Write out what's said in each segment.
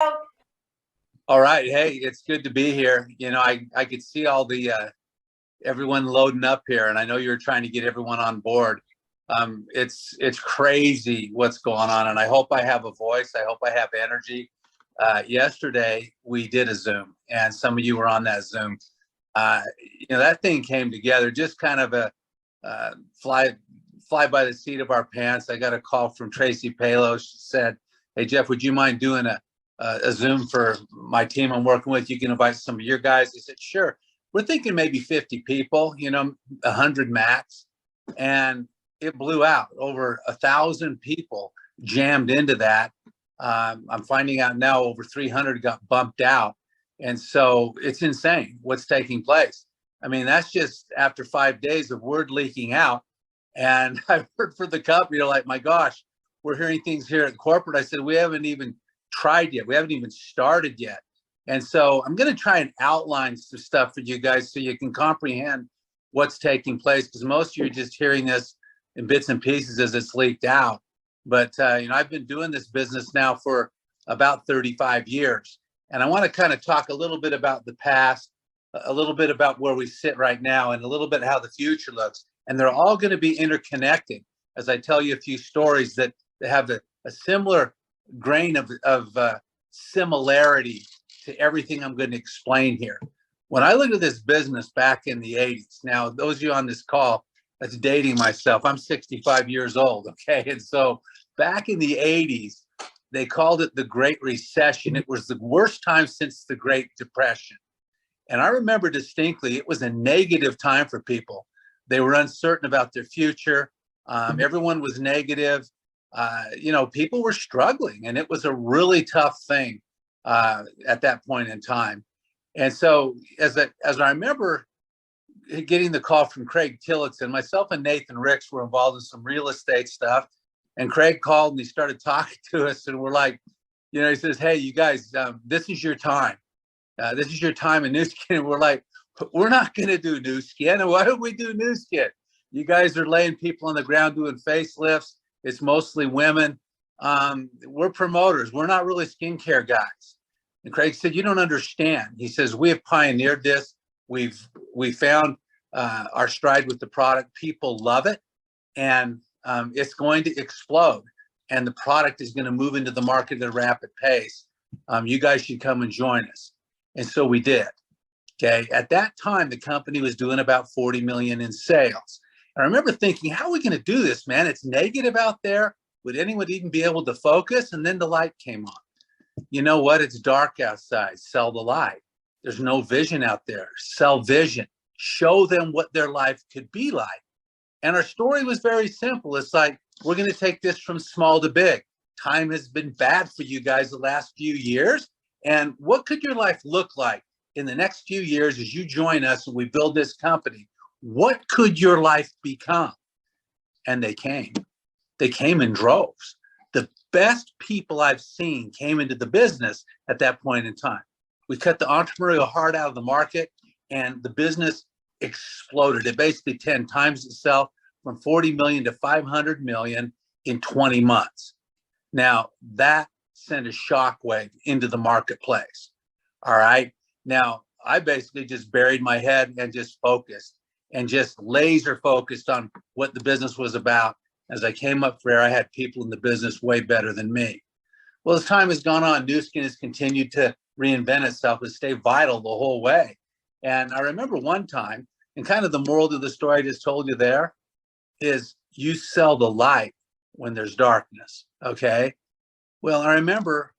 All right. Hey, it's good to be here. I could see all the everyone loading up here, and I know you're trying to get everyone on board. It's crazy what's going on, and I hope I have a voice. I hope I have energy. Yesterday we did a Zoom, and some of you were on that Zoom. That thing came together just kind of a fly by the seat of our pants. I got a call from Tracy Palos. She said, "Hey Jeff, would you mind doing a Zoom for my team I'm working with? You can invite some of your guys." I said, "Sure." We're thinking maybe 50 people, 100 max. And it blew out. Over 1,000 people jammed into that. I'm finding out now over 300 got bumped out. And so it's insane what's taking place. I mean, that's just after 5 days of word leaking out. And I've heard for the company, like, my gosh, we're hearing things here at corporate. I said, we haven't even tried yet. We haven't even started yet. And so I'm going to try and outline some stuff for you guys so you can comprehend what's taking place, because most of you are just hearing this in bits and pieces as it's leaked out. But, I've been doing this business now for about 35 years. And I want to kind of talk a little bit about the past, a little bit about where we sit right now, and a little bit how the future looks. And they're all going to be interconnected as I tell you a few stories that have a similar grain of similarity to everything I'm going to explain here. When I looked at this business back in the 80s, now those of you on this call, that's dating myself. I'm 65 years old, okay? And so back in the 80s, they called it the Great Recession. It was the worst time since the Great Depression. And I remember distinctly, it was a negative time for people. They were uncertain about their future. Everyone was negative. People were struggling, and it was a really tough thing at that point in time. And so as I remember getting the call from Craig Tillotson, myself and Nathan Ricks were involved in some real estate stuff. And Craig called and he started talking to us, and we're like, he says, "Hey, you guys, this is your time. This is your time in Nu Skin." And we're like, "We're not going to do Nu Skin. And why don't we do Nu Skin? You guys are laying people on the ground doing facelifts. It's mostly women. We're promoters. We're not really skincare guys." And Craig said, "You don't understand." He says, "We have pioneered this. We found our stride with the product. People love it, and it's going to explode. And the product is going to move into the market at a rapid pace. You guys should come and join us." And so we did. Okay. At that time, the company was doing about 40 million in sales. And I remember thinking, how are we going to do this, man? It's negative out there. Would anyone even be able to focus? And then the light came on. You know what? It's dark outside. Sell the light. There's no vision out there. Sell vision. Show them what their life could be like. And our story was very simple. It's like, we're going to take this from small to big. Time has been bad for you guys the last few years. And what could your life look like in the next few years as you join us and we build this company? What could your life become? And they came. They came in droves. The best people I've seen came into the business at that point in time. We cut the entrepreneurial heart out of the market, and the business exploded. It basically 10 times itself, from 40 million to 500 million in 20 months. Now, that sent a shockwave into the marketplace. All right. Now, I basically just buried my head and just focused and just laser focused on what the business was about. As I came up for air, I had people in the business way better than me. Well, as time has gone on, Nu Skin has continued to reinvent itself and stay vital the whole way. And I remember one time, and kind of the moral of the story I just told you there is, you sell the light when there's darkness. Okay. Well, I remember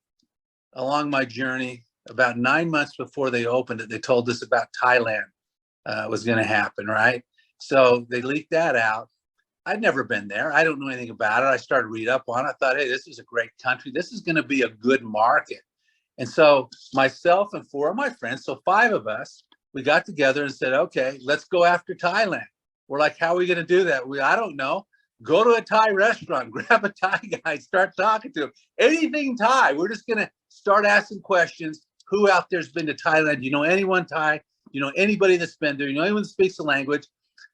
along my journey, about 9 months before they opened it, they told us about Thailand was going to happen, right? So they leaked that out. I'd never been there. I don't know anything about it. I started to read up on it. I thought, hey, this is a great country. This is going to be a good market. And so myself and 4 of my friends, so 5 of us, we got together and said, okay, let's go after Thailand. We're like, how are we going to do that? I don't know. Go to a Thai restaurant, grab a Thai guy, start talking to him. Anything Thai. We're just going to start asking questions. Who out there's been to Thailand? You know anyone Thai? You know anybody that's been there? You know anyone that speaks the language?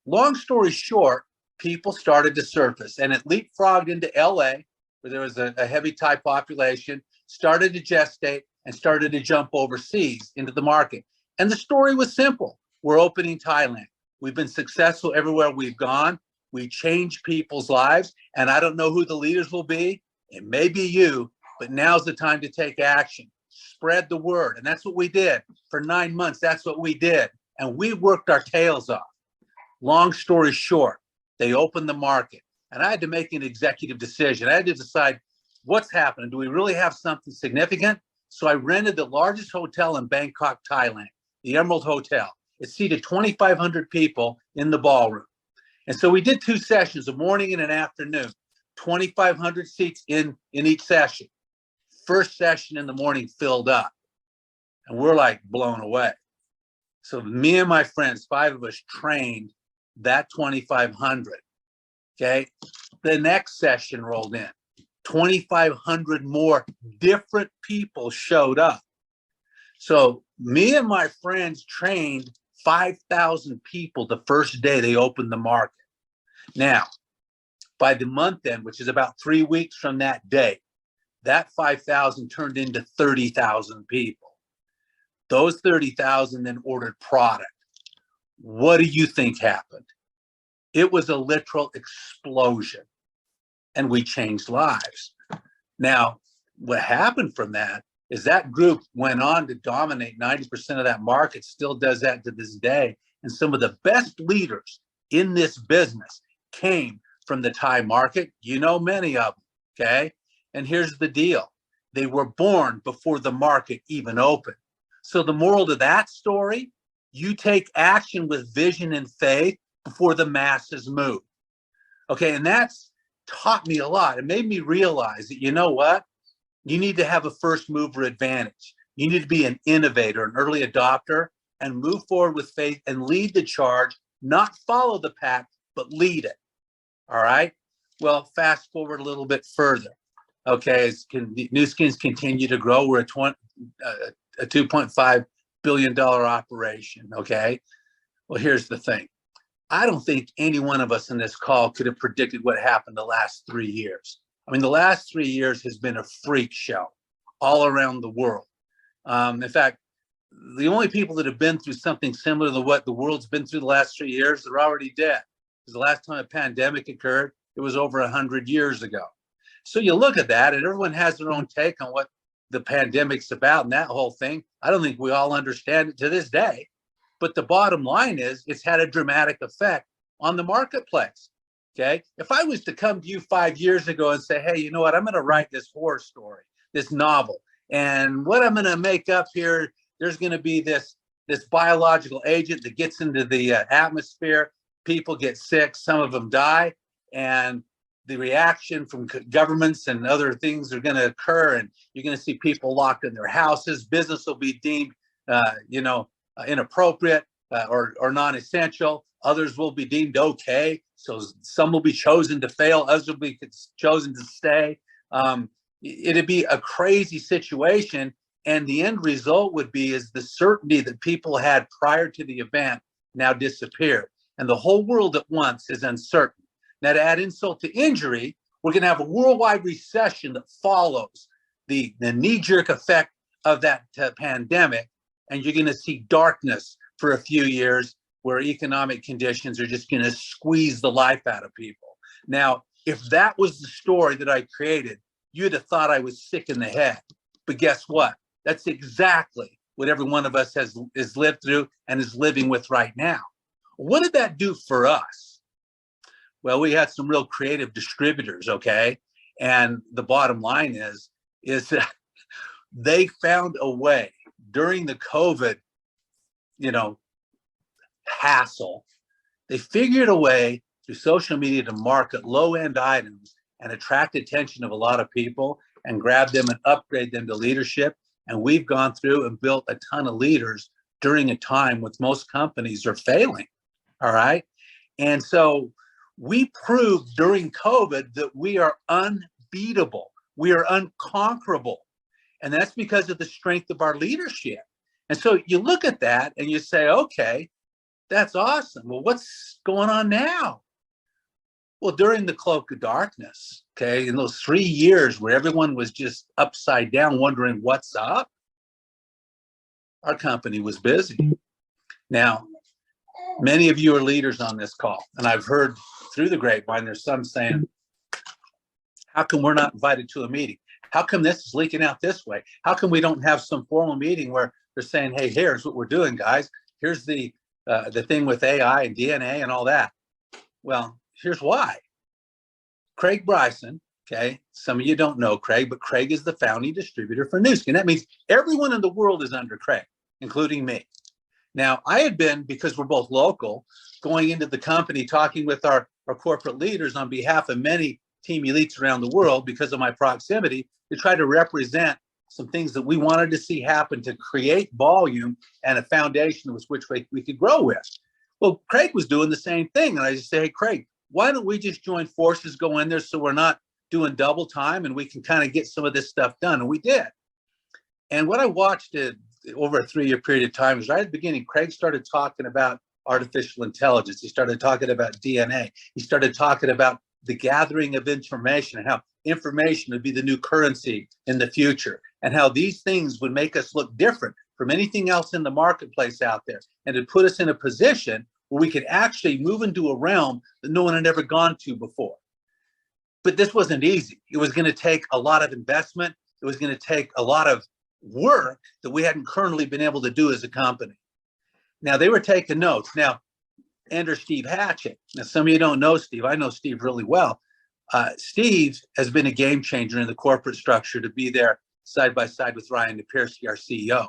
Long story short, people started to surface, and it leapfrogged into LA, where there was a heavy Thai population, started to gestate, and started to jump overseas into the market. And the story was simple. We're opening Thailand. We've been successful everywhere we've gone. We change people's lives. And I don't know who the leaders will be. It may be you, but now's the time to take action. Spread the word. And that's what we did. For 9 months, that's what we did. And we worked our tails off. Long story short, they opened the market. And I had to make an executive decision. I had to decide what's happening. Do we really have something significant? So I rented the largest hotel in Bangkok, Thailand, the Emerald Hotel. It seated 2,500 people in the ballroom. And so we did 2 sessions, a morning and an afternoon, 2,500 seats in each session. First session in the morning filled up. And we're like blown away. So me and my friends, 5 of us, trained that 2,500. Okay. The next session rolled in. 2,500 more different people showed up. So me and my friends trained 5,000 people the first day they opened the market. Now, by the month end, which is about 3 weeks from that day, that 5,000 turned into 30,000 people. Those 30,000 then ordered product. What do you think happened? It was a literal explosion, and we changed lives. Now, what happened from that is that group went on to dominate 90% of that market, still does that to this day. And some of the best leaders in this business came from the Thai market. You know many of them, okay? And here's the deal. They were born before the market even opened. So the moral to that story, you take action with vision and faith before the masses move. Okay, and that's taught me a lot. It made me realize that, you know what? You need to have a first mover advantage. You need to be an innovator, an early adopter, and move forward with faith and lead the charge, not follow the pack, but lead it. All right? Well, fast forward a little bit further. Okay, as Nu Skins continue to grow, we're a $2.5 billion operation, okay? Well, here's the thing. I don't think any one of us in this call could have predicted what happened the last 3 years. I mean, the last 3 years has been a freak show all around the world. In fact, the only people that have been through something similar to what the world's been through the last 3 years, they're already dead. Because the last time a pandemic occurred, it was over 100 years ago. So you look at that, and everyone has their own take on what the pandemic's about and that whole thing. I don't think we all understand it to this day. But the bottom line is it's had a dramatic effect on the marketplace. Okay. If I was to come to you 5 years ago and say, hey, you know what, I'm going to write this horror story, this novel, and what I'm going to make up here, there's going to be this biological agent that gets into the atmosphere. People get sick. Some of them die. And the reaction from governments and other things are going to occur. And you're going to see people locked in their houses. Business will be deemed, inappropriate or non-essential. Others will be deemed okay. So some will be chosen to fail. Others will be chosen to stay. It'd be a crazy situation. And the end result would be is the certainty that people had prior to the event now disappeared. And the whole world at once is uncertain. Now, to add insult to injury, we're going to have a worldwide recession that follows the knee-jerk effect of that pandemic. And you're going to see darkness for a few years where economic conditions are just going to squeeze the life out of people. Now, if that was the story that I created, you'd have thought I was sick in the head. But guess what? That's exactly what every one of us has lived through and is living with right now. What did that do for us? Well, we had some real creative distributors, okay? And the bottom line is that they found a way during the COVID, hassle. They figured a way through social media to market low-end items and attract attention of a lot of people and grab them and upgrade them to leadership. And we've gone through and built a ton of leaders during a time when most companies are failing, all right? And so we proved during COVID that we are unbeatable. We are unconquerable. And that's because of the strength of our leadership. And so you look at that and you say, okay, that's awesome. Well, what's going on now? Well, during the cloak of darkness, okay, in those 3 years where everyone was just upside down wondering what's up, our company was busy. Now, many of you are leaders on this call, and I've heard through the grapevine, there's some saying, how come we're not invited to a meeting? How come this is leaking out this way? How come we don't have some formal meeting where they're saying, hey, here's what we're doing, guys. Here's the thing with AI and DNA and all that. Well, here's why. Craig Bryson, okay, some of you don't know Craig, but Craig is the founding distributor for Newskin. That means everyone in the world is under Craig, including me. Now, I had been, because we're both local, going into the company, talking with our corporate leaders on behalf of many team elites around the world because of my proximity to try to represent some things that we wanted to see happen to create volume and a foundation with which we could grow with. Well, Craig was doing the same thing. And I just say, hey, Craig, why don't we just join forces, go in there so we're not doing double time and we can kind of get some of this stuff done. And we did. And what I watched over a 3-year period of time is right at the beginning, Craig started talking about artificial intelligence. He started talking about DNA. He started talking about the gathering of information and how information would be the new currency in the future and how these things would make us look different from anything else in the marketplace out there and to put us in a position where we could actually move into a realm that no one had ever gone to before. But this wasn't easy. It was going to take a lot of investment. It was going to take a lot of work that we hadn't currently been able to do as a company. Now, they were taking notes. Now, enter Steve Hatchett. Now, some of you don't know Steve. I know Steve really well. Steve has been a game changer in the corporate structure to be there side by side with Ryan Napierski, our CEO.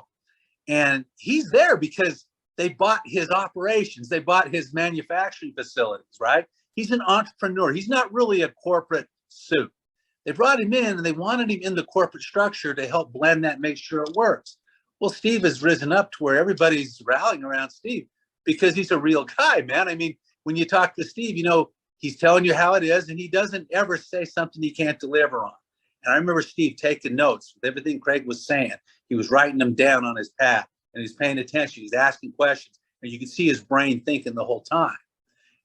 And he's there because they bought his operations. They bought his manufacturing facilities, right? He's an entrepreneur. He's not really a corporate suit. They brought him in and they wanted him in the corporate structure to help blend that, make sure it works. Well, Steve has risen up to where everybody's rallying around Steve because he's a real guy, man. I mean, when you talk to Steve, you know, he's telling you how it is and he doesn't ever say something he can't deliver on. And I remember Steve taking notes with everything Craig was saying. He was writing them down on his pad and he's paying attention. He's asking questions and you can see his brain thinking the whole time.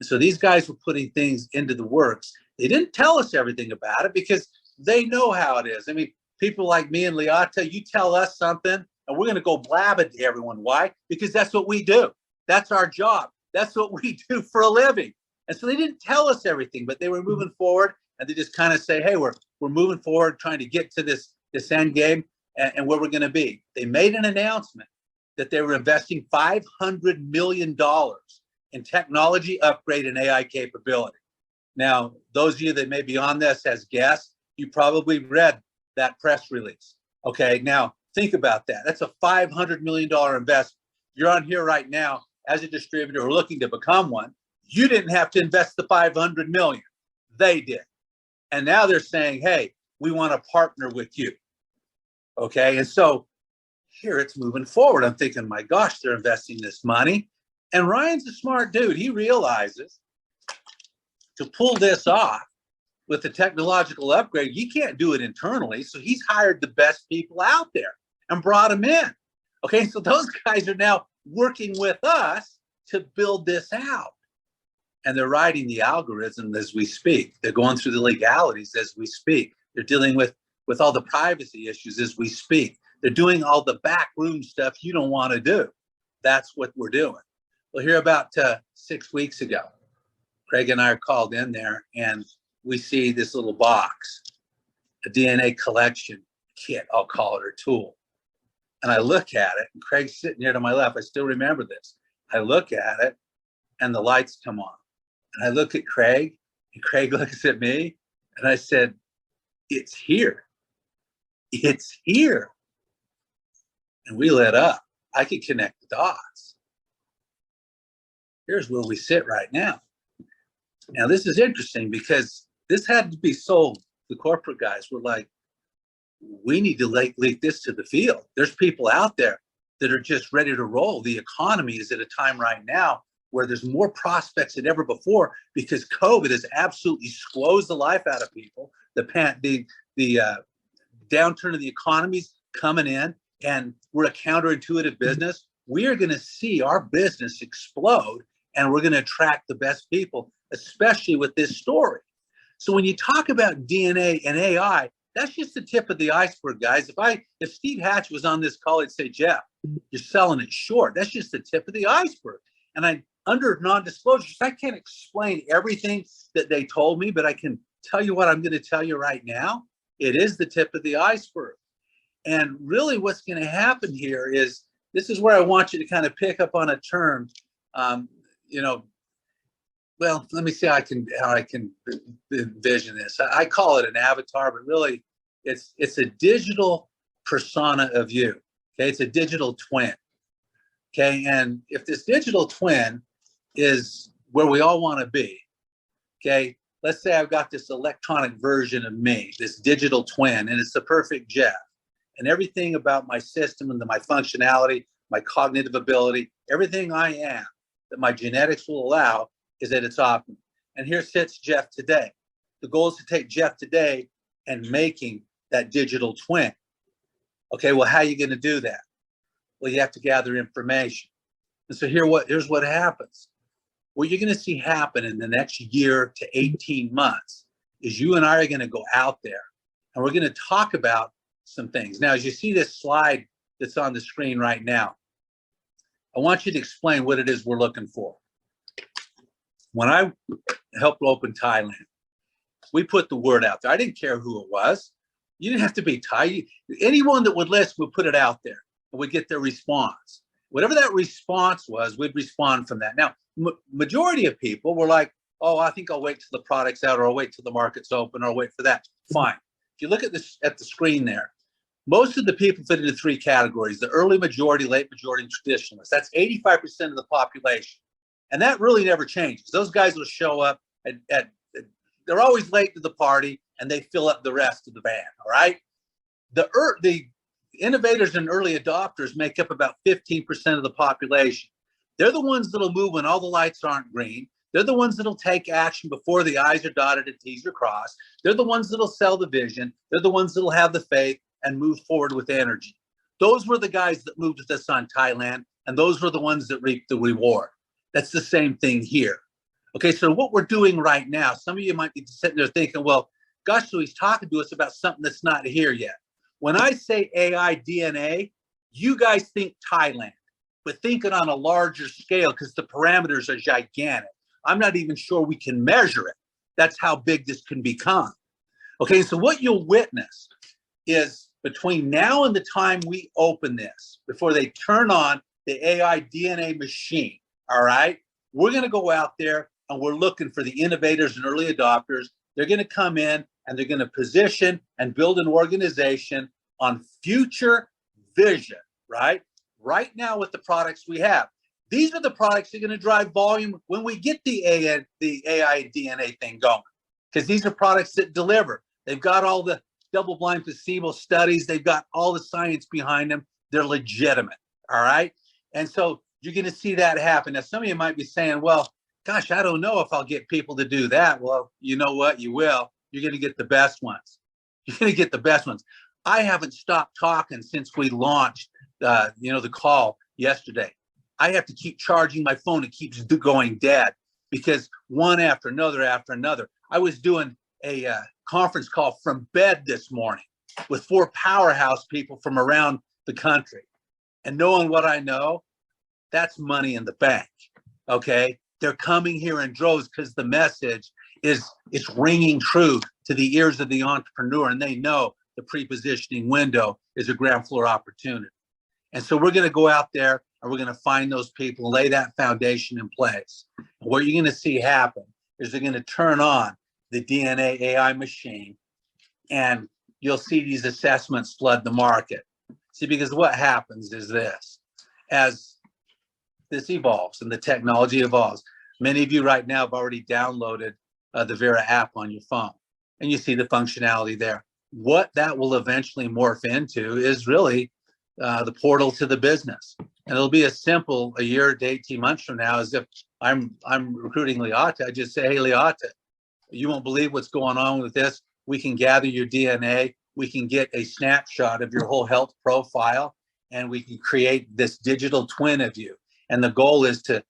And so these guys were putting things into the works. They didn't tell us everything about it because they know how it is. I mean, people like me and Leota, you tell us something and we're going to go blab it to everyone. Why? Because that's what we do. That's our job. That's what we do for a living. And so they didn't tell us everything, but they were moving forward and they just kind of say, hey, we're moving forward, trying to get to this end game and where we're going to be. They made an announcement that they were investing $500 million in technology upgrade and AI capability. Now, those of you that may be on this as guests, you probably read that press release. Okay, now think about that. That's a $500 million investment. You're on here right now as a distributor or looking to become one. You didn't have to invest the $500 million. They did. And now they're saying, hey, we want to partner with you. Okay, and so here it's moving forward. I'm thinking, my gosh, they're investing this money. And Ryan's a smart dude. He realizes to pull this off with the technological upgrade, you can't do it internally. So he's hired the best people out there and brought them in. Okay, so those guys are now working with us to build this out. And they're writing the algorithm as we speak. They're going through the legalities as we speak. They're dealing with all the privacy issues as we speak. They're doing all the backroom stuff you don't want to do. That's what we're doing. Well, here about 6 weeks ago, Craig and I are called in there and we see this little box, a DNA collection kit, I'll call it, or tool. And I look at it, and Craig's sitting here to my left. I still remember this. I look at it, and the lights come on. And I look at Craig, and Craig looks at me, and I said, it's here. It's here. And we lit up. I could connect the dots. Here's where we sit right now. Now, this is interesting because this had to be sold. The corporate guys were like, we need to leak this to the field. There's people out there that are just ready to roll. The economy is at a time right now where there's more prospects than ever before because COVID has absolutely squozed the life out of people. The downturn of the economy's coming in, and we're a counterintuitive business. We are going to see our business explode, and we're going to attract the best people, especially with this story. So when you talk about DNA and AI, that's just the tip of the iceberg, guys. If Steve Hatch was on this call, he'd say, Jeff, you're selling it short. That's just the tip of the iceberg. And under non-disclosures, I can't explain everything that they told me, but I can tell you what I'm going to tell you right now. It is the tip of the iceberg. And really what's going to happen here is, this is where I want you to kind of pick up on a term, well, let me see how I can envision this. I call it an avatar, but really it's a digital persona of you. Okay, it's a digital twin. Okay, and if this digital twin is where we all want to be, okay, let's say I've got this electronic version of me, this digital twin, and it's the perfect Jeff. And everything about my system and my functionality, my cognitive ability, everything I am that my genetics will allow is at its optimum. And here sits Jeff today. The goal is to take Jeff today and making that digital twin. Okay, well, how are you going to do that? Well, you have to gather information. And so here's what happens. What you're going to see happen in the next year to 18 months is you and I are going to go out there and we're going to talk about some things. Now, as you see this slide that's on the screen right now, I want you to explain what it is we're looking for. When I helped open Thailand, we put the word out there. I didn't care who it was. You didn't have to be Thai. Anyone that would listen, would put it out there and we'd get their response. Whatever that response was, we'd respond from that. Now, majority of people were like, oh, I think I'll wait till the product's out, or I'll wait till the market's open, or I'll wait for that. Fine. If you look at this at the screen there, most of the people fit into three categories: the early majority, late majority, and traditionalists. That's 85% of the population. And that really never changes. Those guys will show up they're always late to the party, and they fill up the rest of the van, all right? The innovators and early adopters make up about 15% of the population. They're the ones that'll move when all the lights aren't green. They're the ones that'll take action before the I's are dotted and T's are crossed. They're the ones that'll sell the vision. They're the ones that'll have the faith and move forward with energy. Those were the guys that moved with us on Thailand, and those were the ones that reaped the reward. That's the same thing here. Okay, so what we're doing right now, some of you might be sitting there thinking, well, gosh, so he's talking to us about something that's not here yet. When I say AI DNA, you guys think Thailand, but think it on a larger scale because the parameters are gigantic. I'm not even sure we can measure it. That's how big this can become. Okay, so what you'll witness is between now and the time we open this, before they turn on the AI DNA machine, all right, we're going to go out there and we're looking for the innovators and early adopters. They're going to come in and they're going to position and build an organization on future vision, right? Right now with the products we have. These are the products that are going to drive volume when we get the AI DNA thing going, because these are products that deliver. They've got all the double-blind placebo studies. They've got all the science behind them. They're legitimate, all right? And so you're going to see that happen. Now, some of you might be saying, well, gosh, I don't know if I'll get people to do that. Well, you know what? You will. You're going to get the best ones. You're going to get the best ones. I haven't stopped talking since we launched, the call yesterday. I have to keep charging my phone. It keeps going dead because one after another. I was doing a conference call from bed this morning with 4 powerhouse people from around the country. And knowing what I know, that's money in the bank, okay? They're coming here in droves because the message it's ringing true to the ears of the entrepreneur, and they know the pre-positioning window is a ground floor opportunity. And so we're going to go out there and we're going to find those people and lay that foundation in place. And what you're going to see happen is they're going to turn on the DNA AI machine, and you'll see these assessments flood the market. See, because what happens is this: as this evolves and the technology evolves, many of you right now have already downloaded the Vera app on your phone, and you see the functionality there. What that will eventually morph into is really the portal to the business. And it'll be as simple a year to 18 months from now as if I'm recruiting Leata. I just say, hey, Leata, you won't believe what's going on with this. We can gather your DNA. We can get a snapshot of your whole health profile, and we can create this digital twin of you. And the goal is to,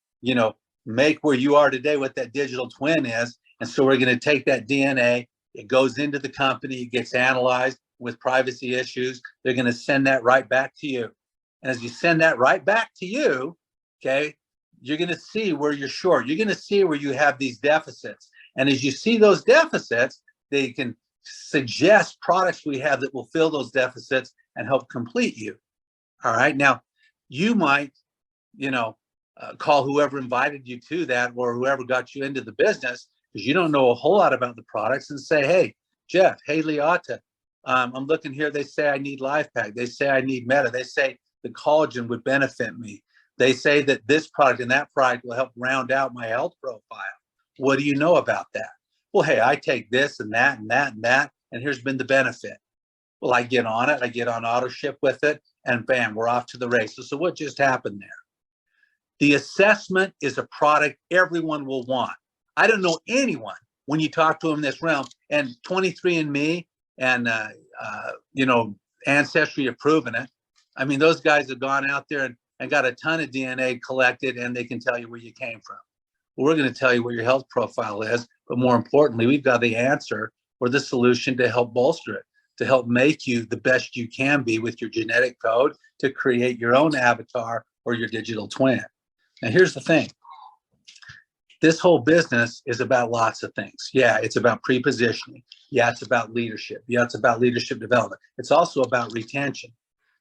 make where you are today what that digital twin is. And so we're going to take that DNA. It goes into the company. It gets analyzed with privacy issues. They're going to send that right back to you. And as you send that right back to you, okay, you're going to see where you're short. You're going to see where you have these deficits. And as you see those deficits, they can suggest products we have that will fill those deficits and help complete you. All right. Now, you might, call whoever invited you to that or whoever got you into the business because you don't know a whole lot about the products and say, hey, Jeff, hey, Leota, I'm looking here. They say I need LifePak. They say I need Meta. They say the collagen would benefit me. They say that this product and that product will help round out my health profile. What do you know about that? Well, hey, I take this and that and that and that, and here's been the benefit. Well, I get on it. I get on auto ship with it, and bam, we're off to the races. So what just happened there? The assessment is a product everyone will want. I don't know anyone when you talk to them in this realm, and 23andMe and Ancestry have proven it. I mean, those guys have gone out there and got a ton of DNA collected, and they can tell you where you came from. Well, we're going to tell you what your health profile is, but more importantly, we've got the answer or the solution to help bolster it, to help make you the best you can be with your genetic code to create your own avatar or your digital twin. Now, here's the thing. This whole business is about lots of things. Yeah, it's about prepositioning. Yeah, it's about leadership. Yeah, it's about leadership development. It's also about retention.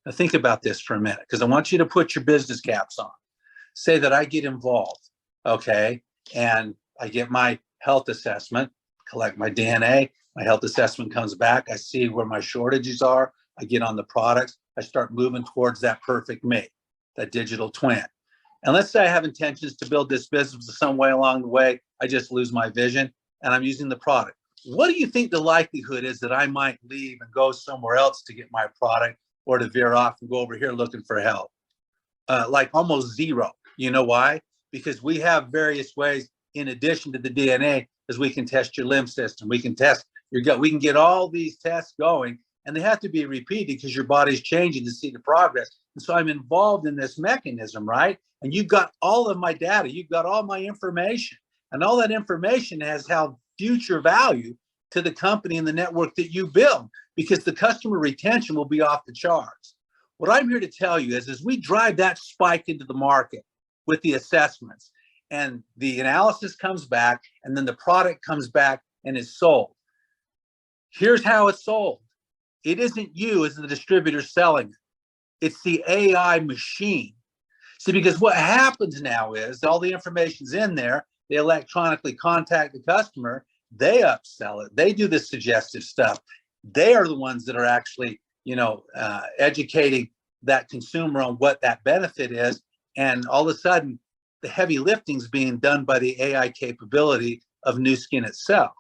Now, think about this for a minute, because I want you to put your business caps on. Say that I get involved, okay, and I get my health assessment, collect my DNA, my health assessment comes back, I see where my shortages are, I get on the products, I start moving towards that perfect me, that digital twin. And let's say I have intentions to build this business some way along the way, I just lose my vision and I'm using the product. What do you think the likelihood is that I might leave and go somewhere else to get my product or to veer off and go over here looking for help? Like almost zero. You know why? Because we have various ways in addition to the DNA, as we can test your lymph system, we can test your gut, we can get all these tests going, and they have to be repeated because your body's changing to see the progress. And so I'm involved in this mechanism, right? And you've got all of my data, you've got all my information, and all that information has held future value to the company and the network that you build, because the customer retention will be off the charts. What I'm here to tell you is we drive that spike into the market with the assessments, and the analysis comes back, and then the product comes back and is sold. Here's how it's sold. It isn't you as the distributor selling it. It's the AI machine. See, because what happens now is all the information's in there. They electronically contact the customer. They upsell it. They do the suggestive stuff. They are the ones that are actually, educating that consumer on what that benefit is. And all of a sudden, the heavy lifting is being done by the AI capability of Nu Skin itself.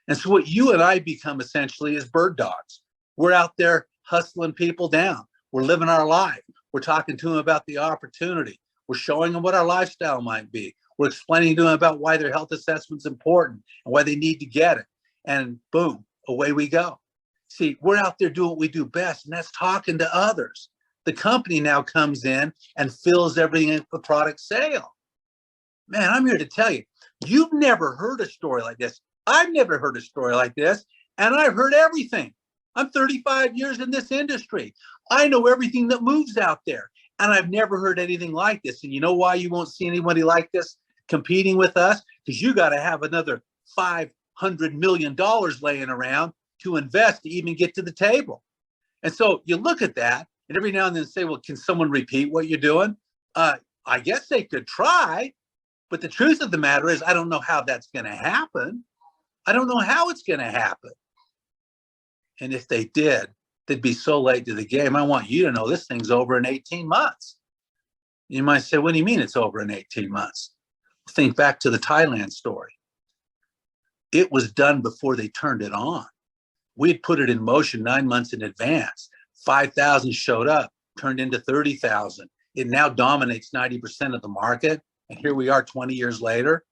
And so what you and I become essentially is bird dogs. We're out there hustling people down. We're living our life. We're talking to them about the opportunity. We're showing them what our lifestyle might be. We're explaining to them about why their health assessment's important and why they need to get it. And boom, away we go. See, we're out there doing what we do best, and that's talking to others. The company now comes in and fills everything in for product sale. Man, I'm here to tell you, you've never heard a story like this. I've never heard a story like this, and I've heard everything. I'm 35 years in this industry. I know everything that moves out there, and I've never heard anything like this. And you know why you won't see anybody like this competing with us? Because you got to have another $500 million laying around to invest to even get to the table. And so you look at that, and every now and then say, well, can someone repeat what you're doing? I guess they could try, but the truth of the matter is I don't know how that's going to happen. I don't know how it's going to happen. And if they did, they'd be so late to the game. I want you to know this thing's over in 18 months. You might say, what do you mean it's over in 18 months? Think back to the Thailand story. It was done before they turned it on. We had put it in motion 9 months in advance. 5,000 showed up, turned into 30,000. It now dominates 90% of the market. And here we are 20 years later.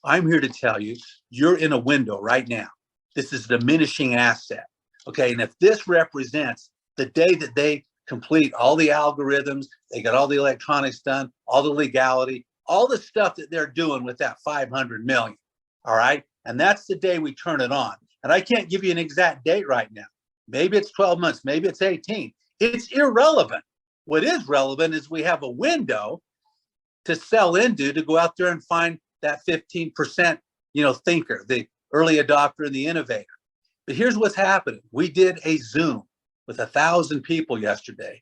I'm here to tell you, you're in a window right now. This is a diminishing asset. Okay, and if this represents the day that they complete all the algorithms, they got all the electronics done, all the legality, all the stuff that they're doing with that 500 million, all right? And that's the day we turn it on. And I can't give you an exact date right now. Maybe it's 12 months, maybe it's 18. It's irrelevant. What is relevant is we have a window to sell into, to go out there and find that 15%, thinker, the early adopter and the innovator. But here's what's happening. We did a Zoom with 1,000 people yesterday,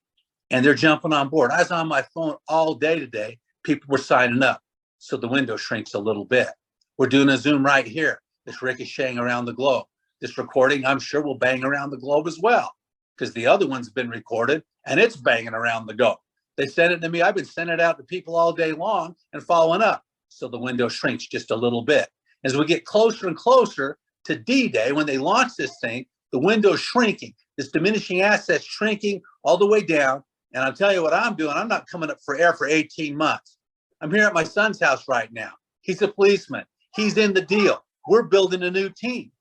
and they're jumping on board. I was on my phone all day today. People were signing up. So the window shrinks a little bit. We're doing a Zoom right here. It's ricocheting around the globe. This recording, I'm sure, will bang around the globe as well, because the other one's been recorded and it's banging around the globe. They sent it to me. I've been sending it out to people all day long and following up. So the window shrinks just a little bit. As we get closer and closer to D-Day, when they launch this thing, the window's shrinking. This diminishing asset's shrinking all the way down. And I'll tell you what I'm doing. I'm not coming up for air for 18 months. I'm here at my son's house right now. He's a policeman. He's in the deal. We're building a new team.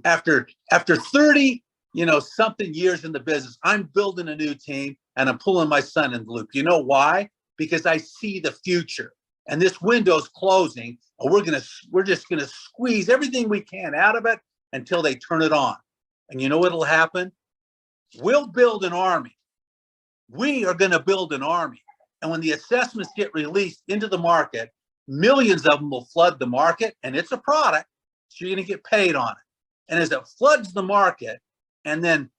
After 30, something years in the business, I'm building a new team and I'm pulling my son in the loop. You know why? Because I see the future. And this window's closing, and we're just gonna squeeze everything we can out of it until they turn it on. And you know what'll happen? We'll build an army. We are gonna build an army. And when the assessments get released into the market, millions of them will flood the market, and it's a product, so you're gonna get paid on it. And as it floods the market, and then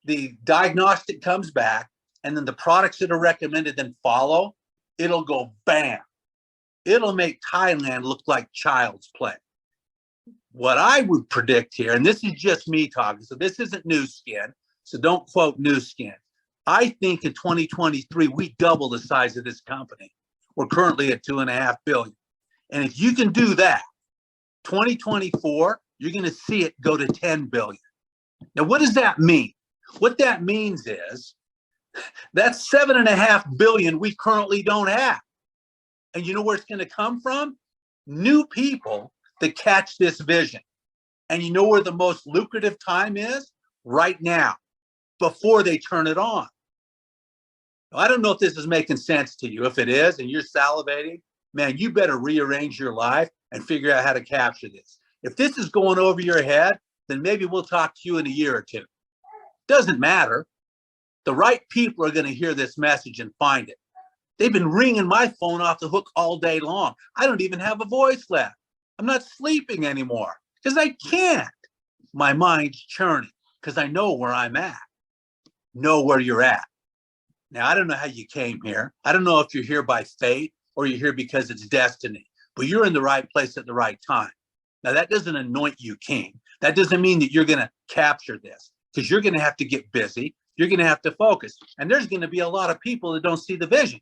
the diagnostic comes back, and then the products that are recommended then follow, it'll go bam. It'll make Thailand look like child's play. What I would predict here, and this is just me talking, so this isn't new skin, so don't quote new skin. I think in 2023, we double the size of this company. We're currently at $2.5 billion. And if you can do that, 2024, you're going to see it go to 10 billion. Now, what does that mean? What that means is that's 7.5 billion we currently don't have. And you know where it's going to come from? New people that catch this vision. And you know where the most lucrative time is? Right now, before they turn it on. Now, I don't know if this is making sense to you. If it is, and you're salivating, man, you better rearrange your life and figure out how to capture this. If this is going over your head, then maybe we'll talk to you in a year or two. Doesn't matter. The right people are going to hear this message and find it. They've been ringing my phone off the hook all day long. I don't even have a voice left. I'm not sleeping anymore because I can't. My mind's churning because I know where I'm at. Know where you're at. Now, I don't know how you came here. I don't know if you're here by fate or you're here because it's destiny, but you're in the right place at the right time. Now, that doesn't anoint you king. That doesn't mean that you're going to capture this, because you're going to have to get busy. You're going to have to focus. And there's going to be a lot of people that don't see the vision.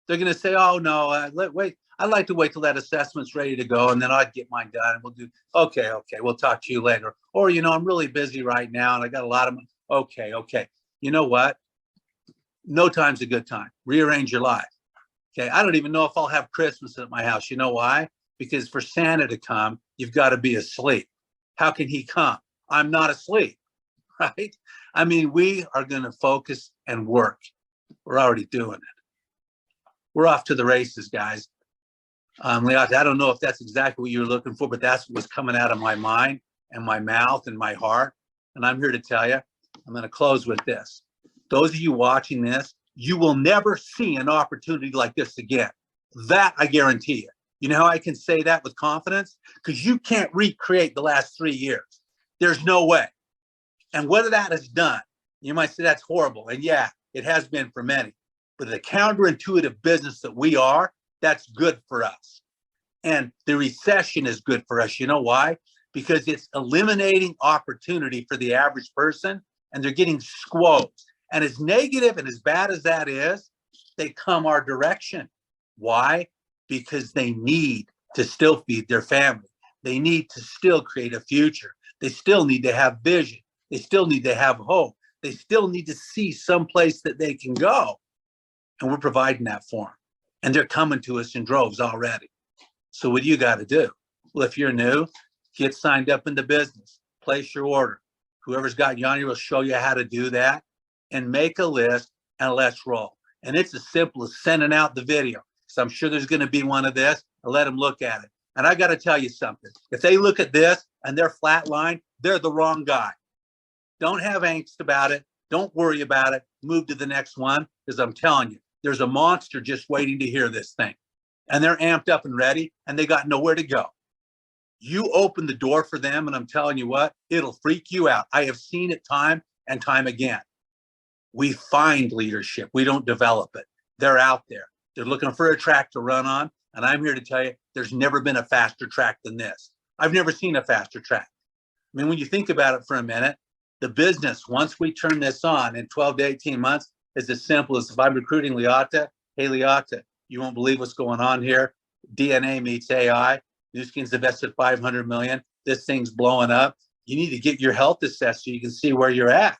They're going to say, oh, no, wait. I'd like to wait till that assessment's ready to go, and then I'd get mine done. And we'll do, okay, we'll talk to you later. Or, I'm really busy right now, and I got a lot of money. Okay. You know what? No time's a good time. Rearrange your life. Okay, I don't even know if I'll have Christmas at my house. You know why? Because for Santa to come, you've got to be asleep. How can he come? I'm not asleep, right? I mean, we are going to focus and work. We're already doing it. We're off to the races, guys. Leontay, I don't know if that's exactly what you're looking for, but that's what was coming out of my mind and my mouth and my heart. And I'm here to tell you, I'm going to close with this. Those of you watching this, you will never see an opportunity like this again. That I guarantee you. You know how I can say that with confidence? Because you can't recreate the last 3 years. There's no way. And what that has done, you might say that's horrible. And yeah, it has been for many. But the counterintuitive business that we are, that's good for us. And the recession is good for us. You know why? Because it's eliminating opportunity for the average person, and they're getting squozed. And as negative and as bad as that is, they come our direction. Why? Because they need to still feed their family. They need to still create a future. They still need to have vision. They still need to have hope. They still need to see someplace that they can go. And we're providing that for them. And they're coming to us in droves already. So what do you got to do? Well, if you're new, get signed up in the business. Place your order. Whoever's got you on here will show you how to do that. And make a list, and let's roll. And it's as simple as sending out the video. So I'm sure there's going to be one of this, and let them look at it. And I got to tell you something. If they look at this and they're flatline, they're the wrong guy. Don't have angst about it. Don't worry about it. Move to the next one, because I'm telling you, there's a monster just waiting to hear this thing. And they're amped up and ready, and they got nowhere to go. You open the door for them, and I'm telling you what, it'll freak you out. I have seen it time and time again. We find leadership. We don't develop it. They're out there. They're looking for a track to run on. And I'm here to tell you, there's never been a faster track than this. I've never seen a faster track. I mean, when you think about it for a minute, the business, once we turn this on in 12 to 18 months, is as simple as if I'm recruiting Leota, hey, Leota, you won't believe what's going on here. DNA meets AI. Nu Skin's invested $500 million. This thing's blowing up. You need to get your health assessed so you can see where you're at.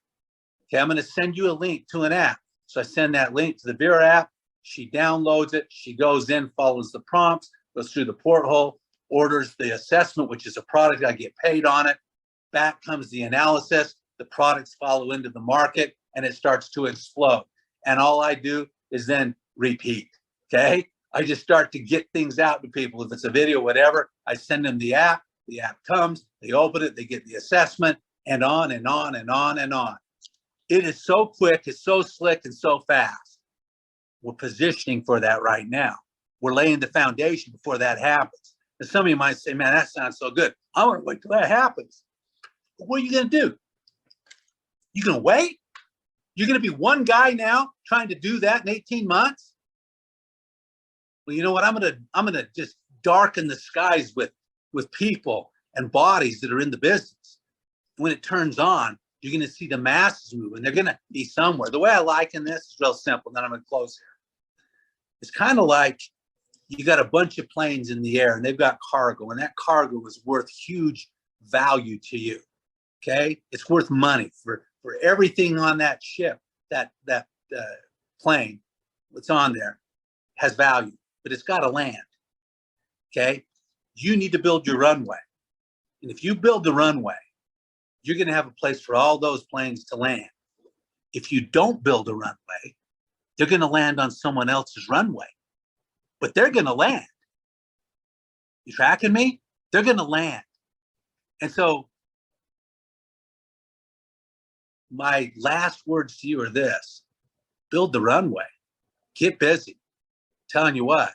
Okay, I'm going to send you a link to an app. So I send that link to the Vera app. She downloads it. She goes in, follows the prompts, goes through the porthole, orders the assessment, which is a product. I get paid on it. Back comes the analysis. The products follow into the market, and it starts to explode. And all I do is then repeat. Okay, I just start to get things out to people. If it's a video, whatever, I send them the app. The app comes, they open it, they get the assessment, and on and on and on and on. It is so quick, it's so slick, and so fast. We're positioning for that right now. We're laying the foundation before that happens. And some of you might say, man, that sounds so good. I want to wait till that happens. But what are you going to do? You going to wait? You're going to be one guy now trying to do that in 18 months? Well, you know what? I'm going to just darken the skies with people and bodies that are in the business. When it turns on, you're going to see the masses move, and they're going to be somewhere. The way I liken this is real simple. Then I'm going to close here. It's kind of like you got a bunch of planes in the air, and they've got cargo, and that cargo is worth huge value to you. Okay, it's worth money for everything on that ship. That plane that's on there has value, but it's got to land. Okay, you need to build your runway, and if you build the runway, you're going to have a place for all those planes to land. If you don't build a runway, they're going to land on someone else's runway, but they're going to land. You tracking me? They're going to land. And so my last words to you are this: build the runway, get busy. I'm telling you what,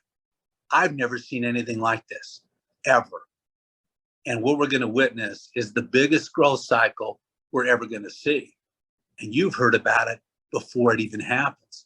I've never seen anything like this, ever. And what we're going to witness is the biggest growth cycle we're ever going to see. And you've heard about it before it even happens.